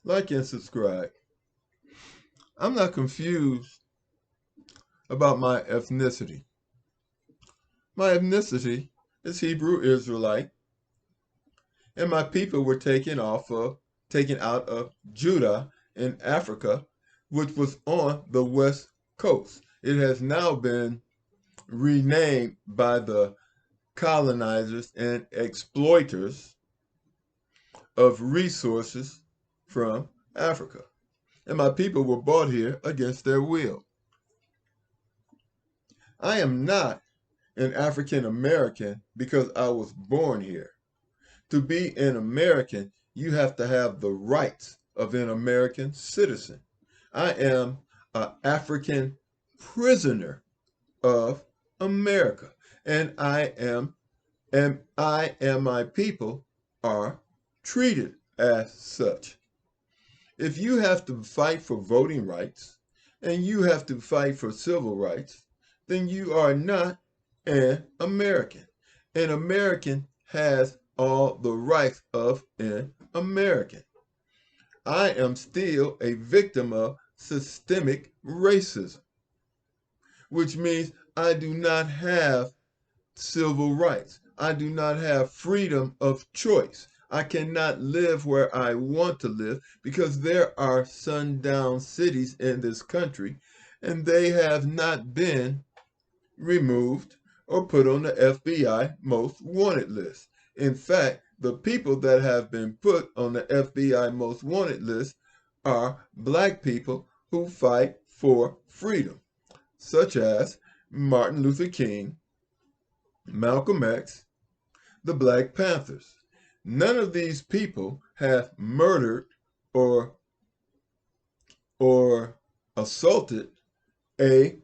like and subscribe. I'm not confused about my ethnicity. My ethnicity is Hebrew Israelite, and my people were taken out of Judah in Africa, which was on the west coast. It has now been renamed by the colonizers and exploiters of resources from Africa. And my people were brought here against their will. I am not an African American because I was born here. To be an American, you have to have the rights of an American citizen. I am an African prisoner of America, and I and my people are treated as such. If you have to fight for voting rights and you have to fight for civil rights, then you are not an American. An American has all the rights of an American. I am still a victim of systemic racism, which means I do not have civil rights. I do not have freedom of choice. I cannot live where I want to live because there are sundown cities in this country and they have not been removed or put on the FBI most wanted list. In fact, the people that have been put on the FBI most wanted list are black people who fight for freedom, such as Martin Luther King, Malcolm X, the Black Panthers. None of these people have murdered or assaulted a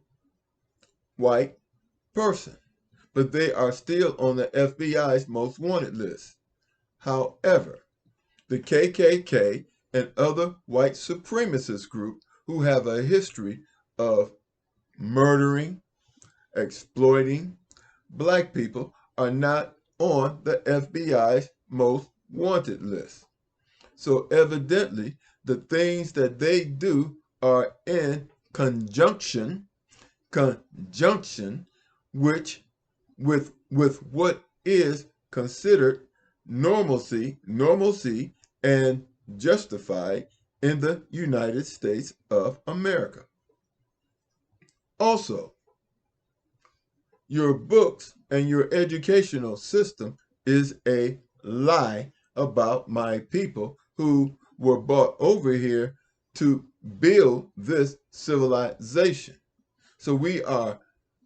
white person, but they are still on the FBI's most wanted list. However, the KKK and other white supremacist groups who have a history of murdering, exploiting black people are not on the FBI's most wanted list. So evidently, the things that they do are in conjunction which with what is considered normalcy and justified in the United States of America. Also, your books and your educational system is a lie about my people who were brought over here to build this civilization. So we are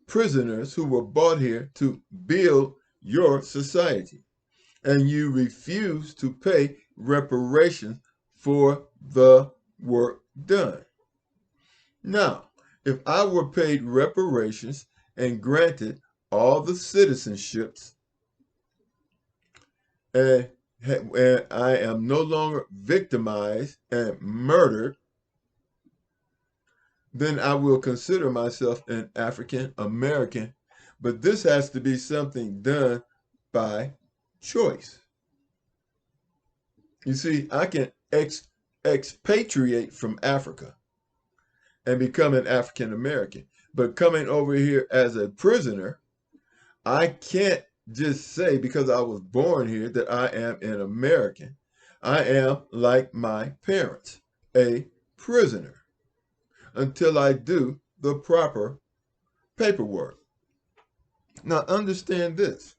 prisoners who were brought here to build your society. And you refuse to pay reparations for the work done. Now, if I were paid reparations and granted all the citizenships, and I am no longer victimized and murdered, then I will consider myself an African American. But this has to be something done by choice. You see, I can expatriate from Africa and become an African American. But coming over here as a prisoner, I can't just say because I was born here that I am an American. I am, like my parents, a prisoner until I do the proper paperwork. Now understand this.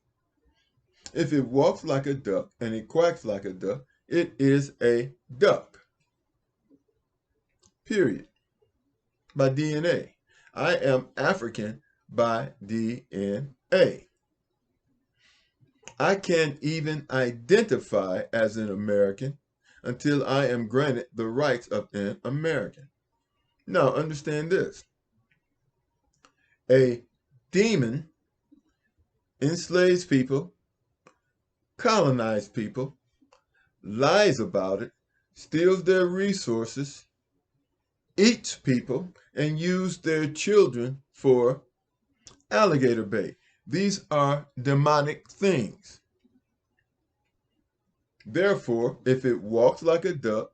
If it walks like a duck and it quacks like a duck, it is a duck. Period. By DNA. I am African by DNA. I can't even identify as an American until I am granted the rights of an American. Now, understand this. A demon enslaves people, colonizes people, lies about it, steals their resources, eats people, and uses their children for alligator bait. These are demonic things. Therefore, if it walks like a duck,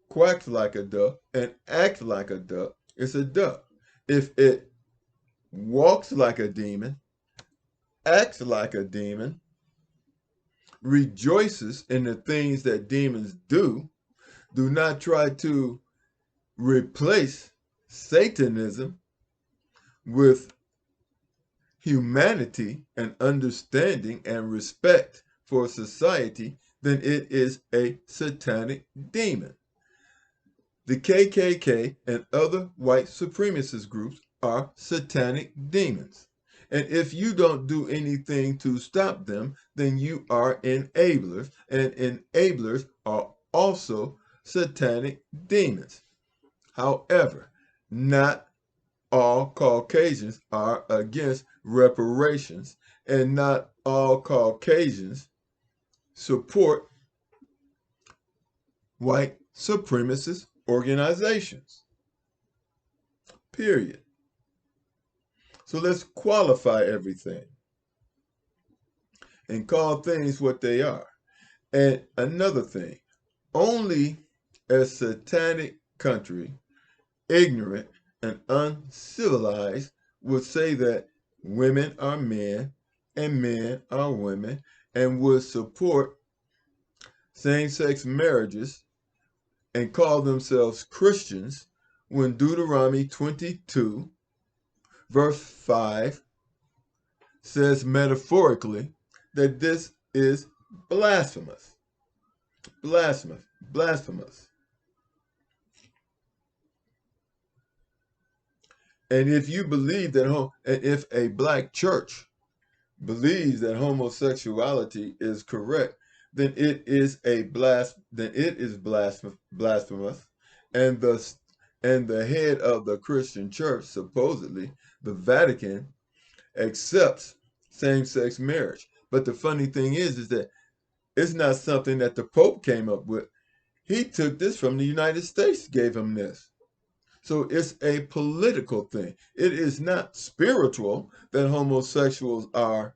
quacks like a duck, and acts like a duck, it's a duck. If it walks like a demon, acts like a demon, rejoices in the things that demons do not try to replace Satanism with humanity and understanding and respect for society, then it is a satanic demon. The KKK and other white supremacist groups are satanic demons. And if you don't do anything to stop them, then you are enablers, and enablers are also satanic demons. However, not all Caucasians are against reparations, and not all Caucasians support white supremacist organizations. Period. So let's qualify everything and call things what they are. And another thing, only a satanic country, ignorant and uncivilized, would say that women are men and men are women, and would support same-sex marriages and call themselves Christians when Deuteronomy 22 verse 5 says metaphorically that this is blasphemous. Blasphemous. Blasphemous. And if you believe that, and if a black church believes that homosexuality is correct, then it is blasphemous, and the head of the Christian church, supposedly the Vatican, accepts same-sex marriage. But the funny thing is that it's not something that the Pope came up with. He took this from the United States, gave him this. So it's a political thing. It is not spiritual that homosexuals are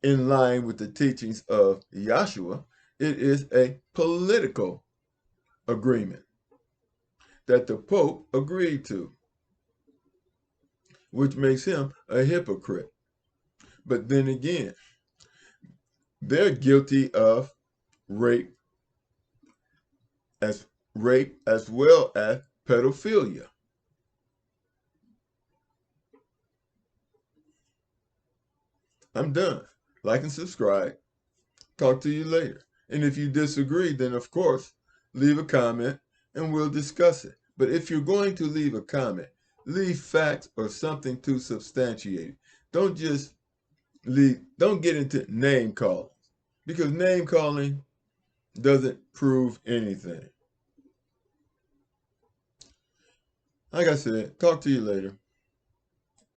in line with the teachings of Yahshua. It is a political agreement that the Pope agreed to, which makes him a hypocrite. But then again, they're guilty of rape as well as pedophilia. I'm done. Like and subscribe. Talk to you later. And if you disagree, then of course, leave a comment and we'll discuss it. But if you're going to leave a comment, leave facts or something to substantiate it. Don't get into name calling, because name calling doesn't prove anything. Like I said, talk to you later.